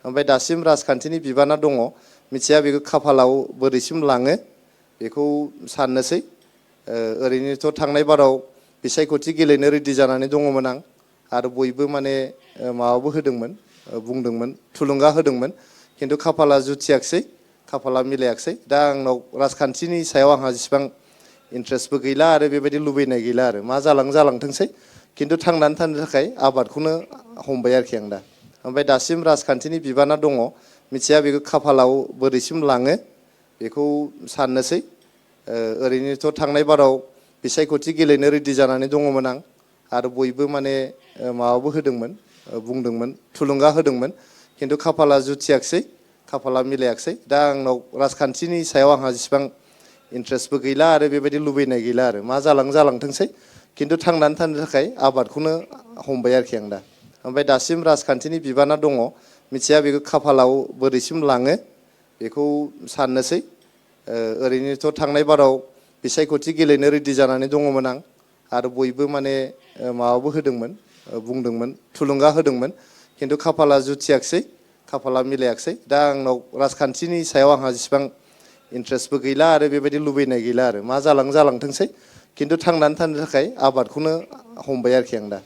ओमफ्राय दासिम राजखान्थिनि बिबाना दङ मिथिया बेखौ खाफालाव बोरैसिम लाङो बेखौ साननोसै ओरैनोथ' थांनाय बाराव बिसायख'थि गेलेनो रेडि जानानै दङमोन आं आरो बयबो माने माबाबो होदोंमोन बुंदोंमोन थुलुंगा होदोंमोन खिन्थु खाफाला जुथियाखसै खाफाला मिलायाखसै दा आंनाव राजखान्थिनि सायाव आंहा जेसेबां इन्ट्रेस्टबो गैला आरो बेबायदि लुबैनाय गैला आरो मा जालांथोंसै खिन्थु थांनानै थानो थाखाय आबादखौनो हमबाय आरोखि आं दा ओमफ्राय दासिम राजखान्थिनि बिबाना दङ मिथिया बेखौ खाफालाव बोरैसिम लाङो बेखौ साननोसै ओरैनोथ' थांनाय बाराव बिसायख'थि गेलेनो रेडि जानानै दङमोन आं आरो बयबो माने माबाबो होदोंमोन बुंदोंमोन थुलुंगा होदोंमोन खिन्थु खाफाला जुथियाखसै खाफाला मिलायाखसै दा आंनाव राजखान्थिनि सायाव आंहा जेसेबां इन्ट्रेस्टबो गैला आरो बेबायदि लुबैनाय गैला आरो मा जालांथोंसै खिन्थु थांनानै थानो थाखाय आबादखौनो हमबाय आरोखि आं दा ओमफ्राय दासिम राजखान्थिनि बिबाना दङ मिथिया बेखौ खाफालाव बोरैसिम लाङो बेखौ साननोसै ओरैनोथ' थांनाय बाराव बिसायख'थि गेलेनो रेडि जानानै दङमोन आं आरो बयबो माने माबाबो होदोंमोन बुंदोंमोन थुलुंगा होदोंमोन खिन्थु खाफाला जुथियाखसै खाफाला मिलायाखसै दा आंनाव राजखान्थिनि सायाव आंहा जेसेबां इन्ट्रेस्टबो गैला आरो बेबायदि लुबैनाय गैला आरो मा जालांथोंसै खिन्थु थांनानै थानो थाखाय आबादखौनो हमबाय आरोखि आं दा